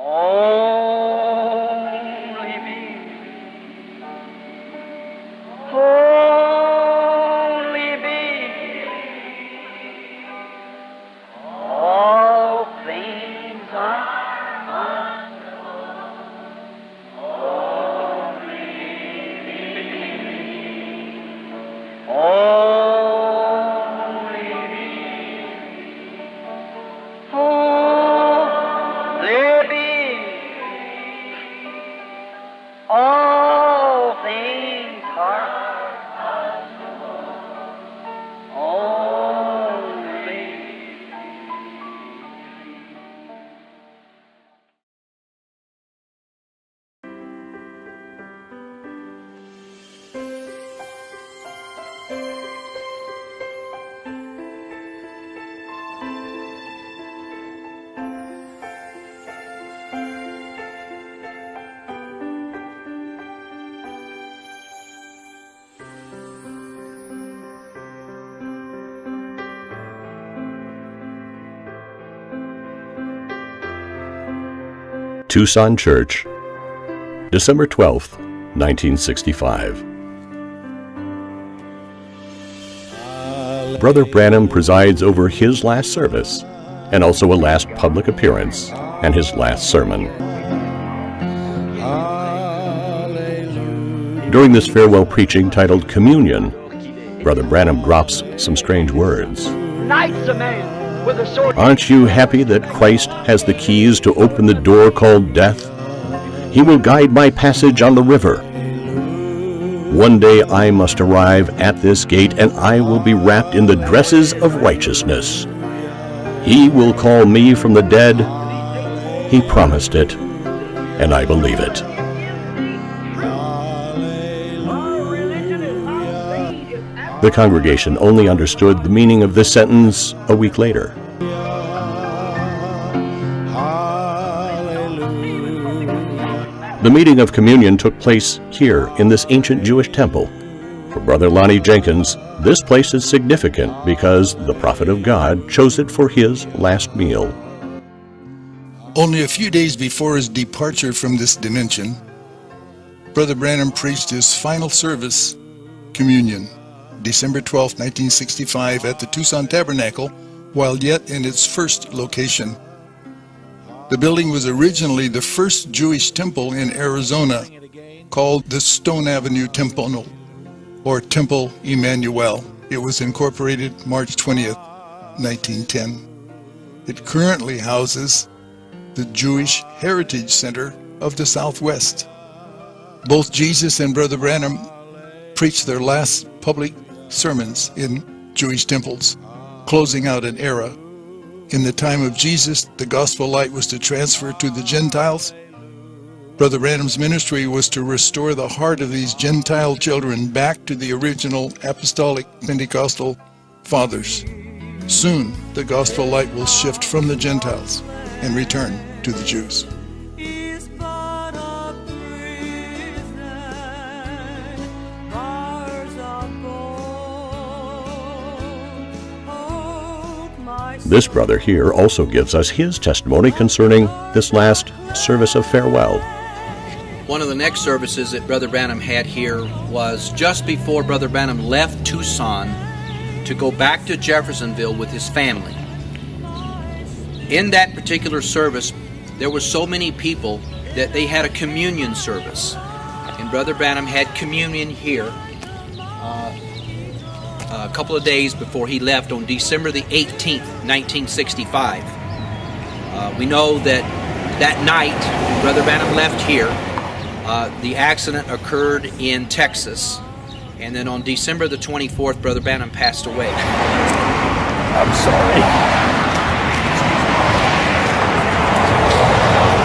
Only me. Only me. All things are possible. Only me. Only me. Only me. All things are possible. Only. Tucson Church, December 12th, 1965. Brother Branham presides over his last service, and also a last public appearance, and his last sermon. During this farewell preaching titled Communion, Brother Branham drops some strange words. Knight's a man with a sword. Aren't you happy that Christ has the keys to open the door called death? He will guide my passage on the river. One day I must arrive at this gate, and I will be wrapped in the dresses of righteousness. He will call me from the dead. He promised it, and I believe it. The congregation only understood the meaning of this sentence a week later. The meeting of communion took place here in this ancient Jewish temple. For Brother Lonnie Jenkins, this place is significant because the prophet of God chose it for his last meal. Only a few days before his departure from this dimension, Brother Branham preached his final service, Communion, December 12, 1965, at the Tucson Tabernacle, while yet in its first location. The building was originally the first Jewish temple in Arizona, called the Stone Avenue Temple, or Temple Emmanuel. It was incorporated March 20th, 1910. It currently houses the Jewish Heritage Center of the Southwest. Both Jesus and Brother Branham preached their last public sermons in Jewish temples, closing out an era. In the time of Jesus, the gospel light was to transfer to the Gentiles. Brother Branham's ministry was to restore the heart of these Gentile children back to the original apostolic Pentecostal fathers. Soon, the gospel light will shift from the Gentiles and return to the Jews. This brother here also gives us his testimony concerning this last service of farewell. One of the next services that Brother Branham had here was just before Brother Branham left Tucson to go back to Jeffersonville with his family. In that particular service, there were so many people that they had a communion service. And Brother Branham had communion here a couple of days before he left on December the 18th, 1965. We know that that night, when Brother Branham left here, the accident occurred in Texas. And then on December the 24th, Brother Branham passed away. I'm sorry.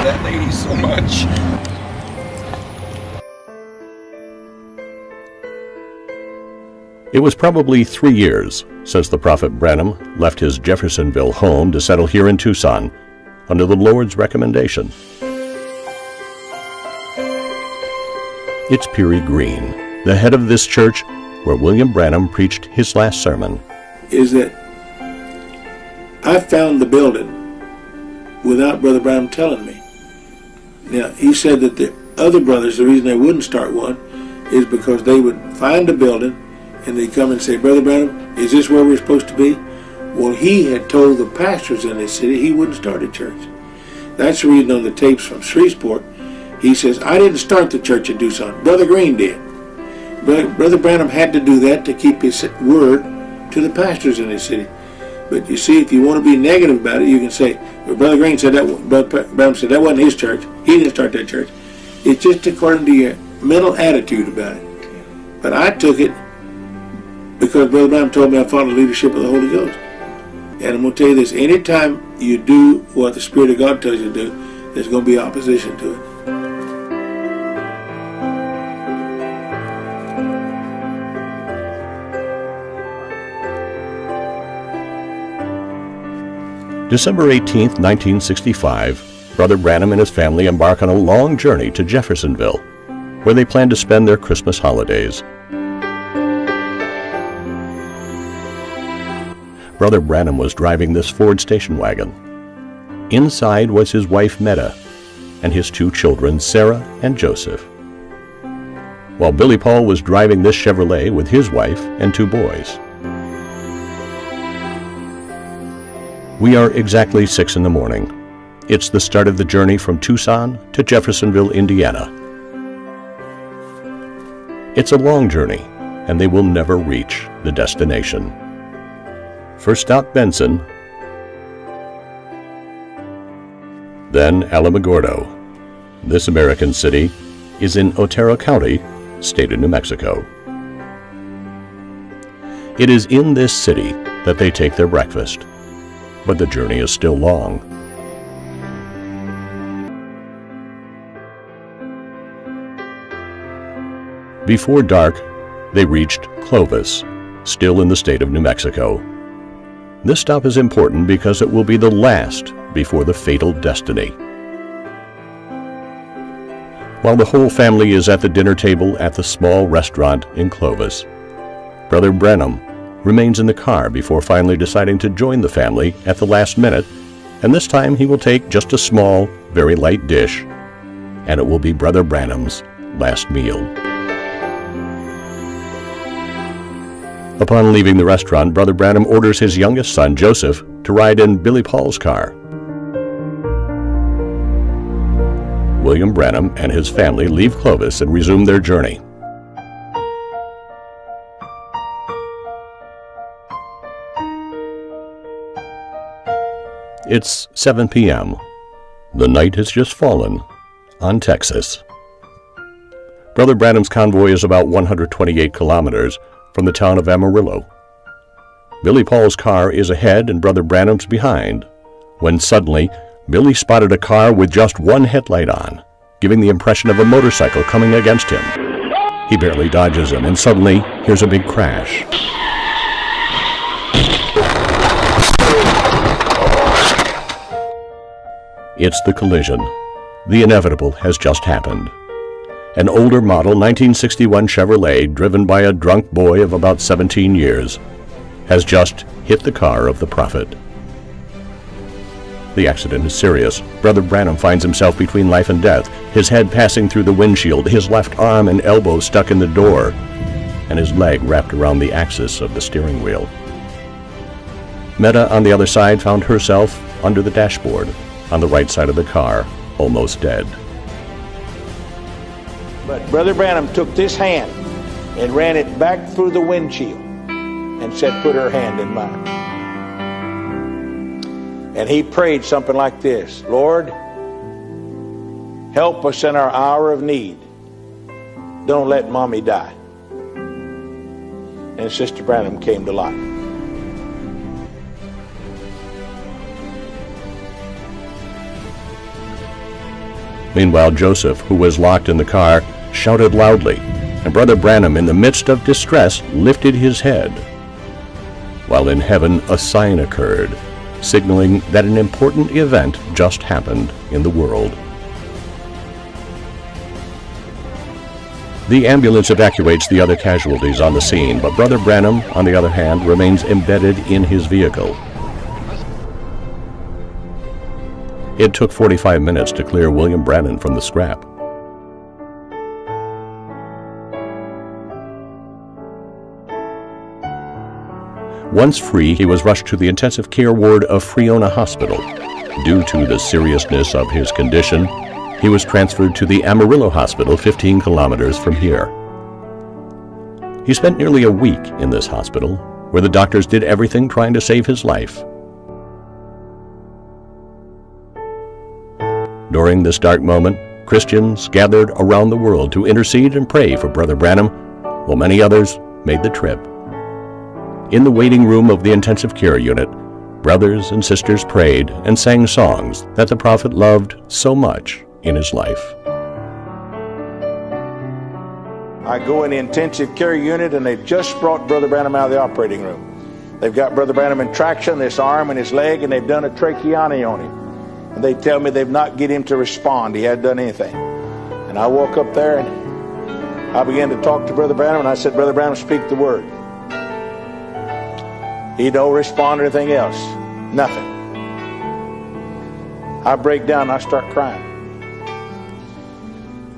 That lady so much. It was probably 3 years since the prophet Branham left his Jeffersonville home to settle here in Tucson under the Lord's recommendation. It's Peary Green, the head of this church where William Branham preached his last sermon. Is that I found the building without Brother Branham telling me. Now, he said that the other brothers, the reason they wouldn't start one is because they would find a building and they'd come and say, Brother Branham, is this where we're supposed to be? Well, he had told the pastors in this city he wouldn't start a church. That's the reason on the tapes from Shreveport, he says, I didn't start the church in Tucson. Brother Green did. Brother Branham had to do that to keep his word to the pastors in his city. But you see, if you want to be negative about it, you can say, well, Brother Green said that, Brother Branham said that wasn't his church. He didn't start that church. It's just according to your mental attitude about it. But I took it because Brother Branham told me I followed the leadership of the Holy Ghost. And I'm going to tell you this, anytime you do what the Spirit of God tells you to do, there's going to be opposition to it. December 18th, 1965, Brother Branham and his family embark on a long journey to Jeffersonville, where they plan to spend their Christmas holidays. Brother Branham was driving this Ford station wagon. Inside was his wife Meta and his two children, Sarah and Joseph, while Billy Paul was driving this Chevrolet with his wife and two boys. We are exactly 6 in the morning. It's the start of the journey from Tucson to Jeffersonville, Indiana. It's a long journey, and they will never reach the destination. First stop Benson, then Alamogordo. This American city is in Otero County, state of New Mexico. It is in this city that they take their breakfast, but the journey is still long. Before dark, they reached Clovis, still in the state of New Mexico. This stop is important because it will be the last before the fatal destiny. While the whole family is at the dinner table at the small restaurant in Clovis, Brother Branham remains in the car before finally deciding to join the family at the last minute, and this time he will take just a small, very light dish, and it will be Brother Branham's last meal. Upon leaving the restaurant, Brother Branham orders his youngest son, Joseph, to ride in Billy Paul's car. William Branham and his family leave Clovis and resume their journey. It's 7 p.m. The night has just fallen on Texas. Brother Branham's convoy is about 128 kilometers from the town of Amarillo. Billy Paul's car is ahead and Brother Branham's behind, when suddenly Billy spotted a car with just one headlight on, giving the impression of a motorcycle coming against him. He barely dodges him, and suddenly here's a big crash. It's the collision. The inevitable has just happened. An older model 1961 Chevrolet, driven by a drunk boy of about 17 years, has just hit the car of the prophet. The accident is serious. Brother Branham finds himself between life and death, his head passing through the windshield, his left arm and elbow stuck in the door, and his leg wrapped around the axis of the steering wheel. Meta, on the other side, found herself under the dashboard, on the right side of the car, almost dead. But Brother Branham took this hand and ran it back through the windshield and said, put her hand in mine. And he prayed something like this: Lord, help us in our hour of need. Don't let Mommy die. And Sister Branham came to life. Meanwhile, Joseph, who was locked in the car, shouted loudly, and Brother Branham, in the midst of distress, lifted his head. While in heaven, a sign occurred, signaling that an important event just happened in the world. The ambulance evacuates the other casualties on the scene, but Brother Branham, on the other hand, remains embedded in his vehicle. It took 45 minutes to clear William Branham from the scrap. Once free, he was rushed to the intensive care ward of Friona Hospital. Due to the seriousness of his condition, he was transferred to the Amarillo Hospital 15 kilometers from here. He spent nearly a week in this hospital, where the doctors did everything trying to save his life. During this dark moment, Christians gathered around the world to intercede and pray for Brother Branham, while many others made the trip. In the waiting room of the intensive care unit, brothers and sisters prayed and sang songs that the prophet loved so much in his life. I go in the intensive care unit, and they've just brought Brother Branham out of the operating room. They've got Brother Branham in traction, this arm and his leg, and they've done a tracheotomy on him. And they tell me they've not get him to respond. He hadn't done anything. And I woke up there, and I began to talk to Brother Branham, and I said, Brother Branham, speak the word. He don't respond to anything else. Nothing. I break down and I start crying.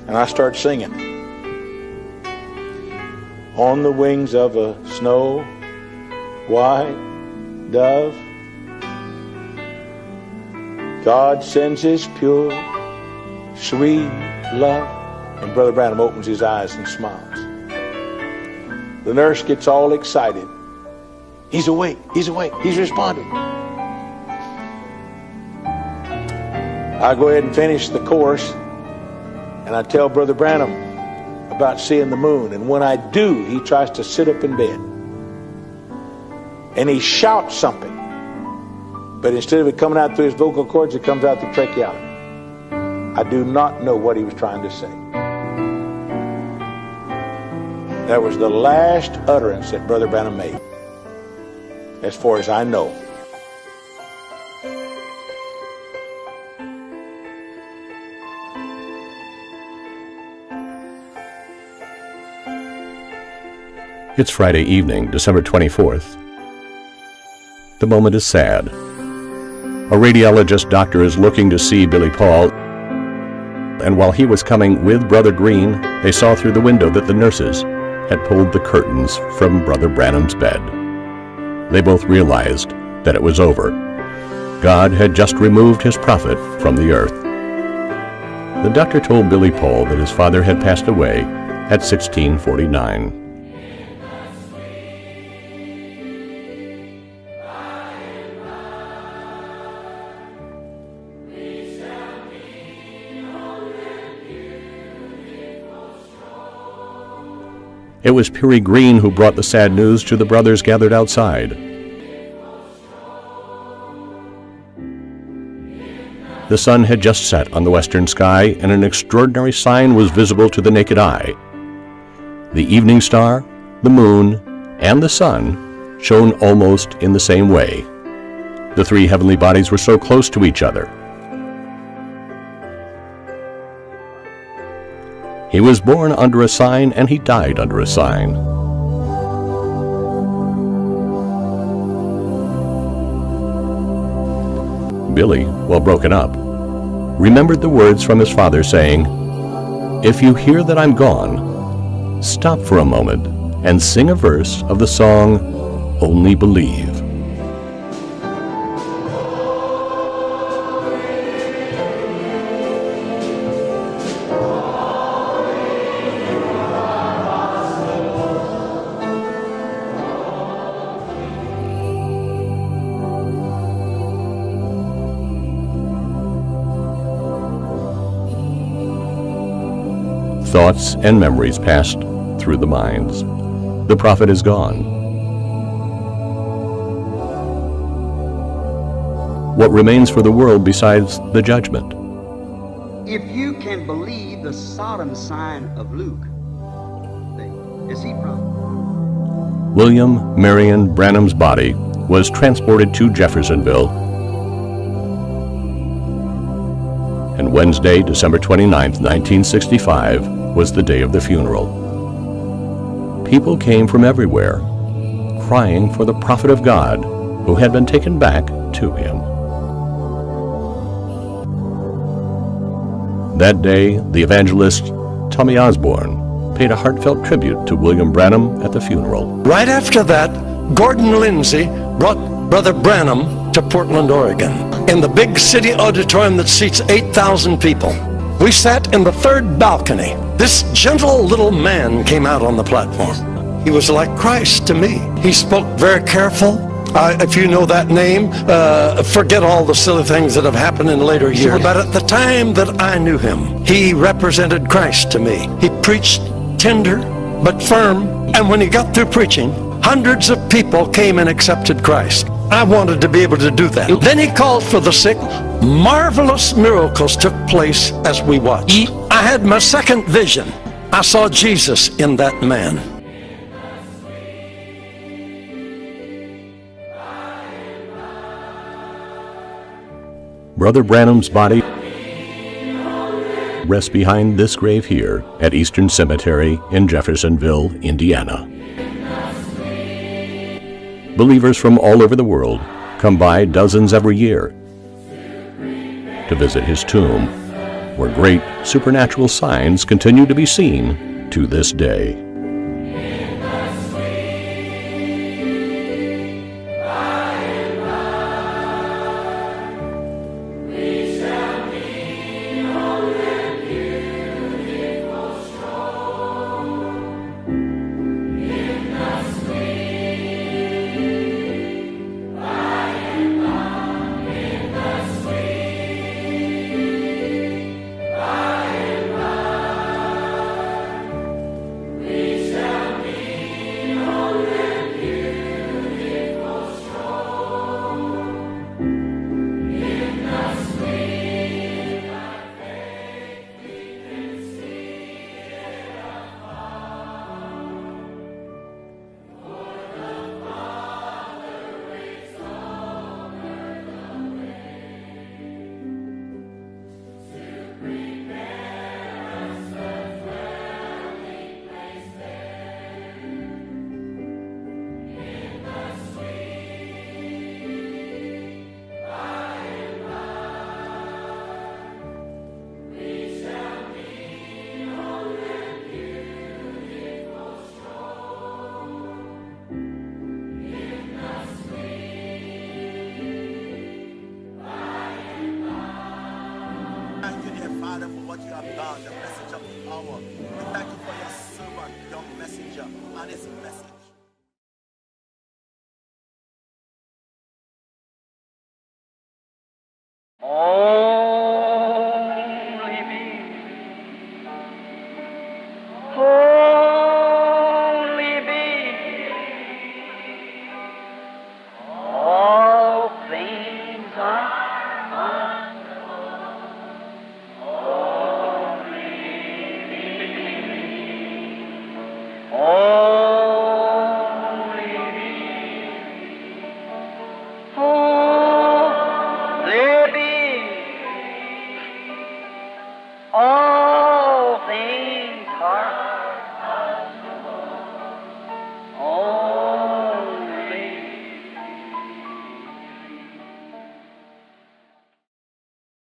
And I start singing. On the wings of a snow white dove, God sends his pure, sweet love. And Brother Branham opens his eyes and smiles. The nurse gets all excited. He's awake, he's awake, he's responding. I go ahead and finish the course, and I tell Brother Branham about seeing the moon. And when I do, he tries to sit up in bed. And he shouts something. But instead of it coming out through his vocal cords, it comes out through tracheotomy. I do not know what he was trying to say. That was the last utterance that Brother Branham made, as far as I know. It's Friday evening, December 24th. The moment is sad. A radiologist doctor is looking to see Billy Paul, and while he was coming with Brother Green, they saw through the window that the nurses had pulled the curtains from Brother Branham's bed. They both realized that it was over. God had just removed his prophet from the earth. The doctor told Billy Paul that his father had passed away at 1649. It was Peary Green who brought the sad news to the brothers gathered outside. The sun had just set on the western sky, and an extraordinary sign was visible to the naked eye. The evening star, the moon, and the sun shone almost in the same way. The three heavenly bodies were so close to each other. He was born under a sign, and he died under a sign. Billy, while broken up, remembered the words from his father saying, "If you hear that I'm gone, stop for a moment and sing a verse of the song, 'Only Believe.'" Thoughts and memories passed through the minds. The prophet is gone. What remains for the world besides the judgment? If you can believe the Sodom sign of Luke, is he from? William Marion Branham's body was transported to Jeffersonville, and Wednesday, December 29, 1965, was the day of the funeral. People came from everywhere, crying for the prophet of God who had been taken back to him. That day, the evangelist Tommy Osborne paid a heartfelt tribute to William Branham at the funeral. Right after that, Gordon Lindsay brought Brother Branham to Portland, Oregon, in the big city auditorium that seats 8,000 people. We sat in the third balcony. This gentle little man came out on the platform. He was like Christ to me. He spoke very careful. If you know that name, forget all the silly things that have happened in later years. But at the time that I knew him, he represented Christ to me. He preached tender but firm, and when he got through preaching, hundreds of people came and accepted Christ. I wanted to be able to do that. Then he called for the sick. Marvelous miracles took place as we watched. I had my second vision. I saw Jesus in that man. Brother Branham's body rests behind this grave here at Eastern Cemetery in Jeffersonville, Indiana. Believers from all over the world come by dozens every year to visit his tomb, where great supernatural signs continue to be seen to this day. Father, for what you have done, the message of the hour. We thank you for your servant, your messenger, and his message.